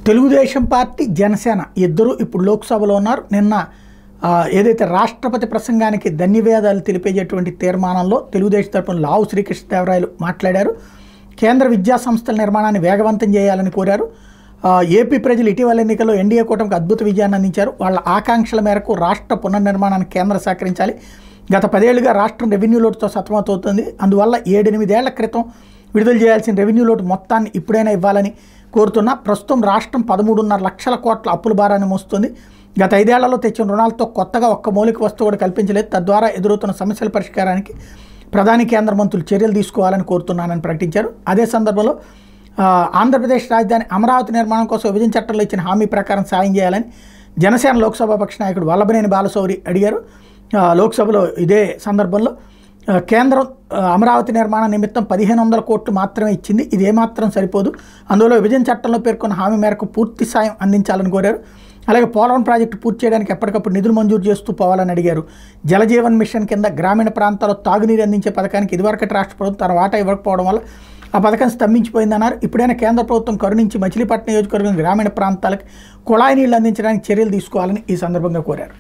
Telugu Desam party Janasena ఇద్దరు ఇప్పుడు లోక్సభలో ఉన్నారు. నిన్న ఏదైతే రాష్ట్రపతి ప్రసంగానికి ధన్యవాదాలు తెలిపేటటువంటి తీర్మానంలో తెలుగుదేశం తరపున లావు శ్రీకృష్ణదేవరాయలు మాట్లాడారు. కేంద్ర విద్యా సంస్థల నిర్మాణాన్ని వేగవంతం చేయాలని కోరారు. ఏపీ ప్రజలు ఇటీవల ఎన్నికల్లో ఎన్డీఏ కూటమికి అద్భుత విజయాన్ని అందించారు. వాళ్ళ ఆకాంక్షల మేరకు రాష్ట్ర పునర్నిర్మాణానికి కేంద్రం సహకరించాలి. గత 10 ఏళ్లుగా రాష్ట్రం రెవెన్యూ లోటుతో సతమతమవుతుంది. అందువల్ల 7-8 ఏళ్ల క్రితం విడుదల చేయాల్సిన రెవెన్యూ లోటు మొత్తాన్ని ఇప్పుడైనా ఇవ్వాలని కోరుతున్నా. ప్రస్తుతం రాష్ట్రం 13.5 లక్షల కోట్ల అప్పుల భారాన్ని మోస్తుంది. గత 5 ఏళ్లలో తెచ్చిన రుణాలతో కొత్తగా ఒక్క మౌలిక వస్తువు కూడా కల్పించలేదు. తద్వారా ఎదురవుతున్న సమస్యల పరిష్కారానికి ప్రధాని కేంద్ర మంత్రులు చర్యలు తీసుకోవాలని కోరుతున్నానని ప్రకటించారు. అదే సందర్భంలో ఆంధ్రప్రదేశ్ రాజధాని అమరావతి నిర్మాణం కోసం విభజన చట్టంలో ఇచ్చిన హామీ ప్రకారం సాయం చేయాలని జనసేన లోక్సభ పక్ష నాయకుడు వల్లభనేని బాలశౌరి అడిగారు. లోక్సభలో ఇదే సందర్భంలో కేంద్రం అమరావతి నిర్మాణం నిమిత్తం 1500 కోట్లు మాత్రమే ఇచ్చింది. ఇది ఏమాత్రం సరిపోదు. అందులో విభజన చట్టంలో పేర్కొన్న హామీ మేరకు పూర్తి సాయం అందించాలని కోరారు. అలాగే పోలవరం ప్రాజెక్టు పూర్తి చేయడానికి ఎప్పటికప్పుడు నిధులు మంజూరు చేస్తూ పోవాలని అడిగారు. జలజీవన్ మిషన్ కింద గ్రామీణ ప్రాంతాల్లో తాగునీరు అందించే పథకానికి ఇదివరకటి రాష్ట్ర ప్రభుత్వం తన వాటా ఇవ్వకపోవడం వల్ల ఆ పథకం స్తంభించిపోయిందన్నారు. ఇప్పుడైనా కేంద్ర ప్రభుత్వం కరుణించి మచిలీపట్నం నియోజకవర్గం గ్రామీణ ప్రాంతాలకు కుళాయి నీళ్లు అందించడానికి చర్యలు తీసుకోవాలని ఈ సందర్భంగా కోరారు.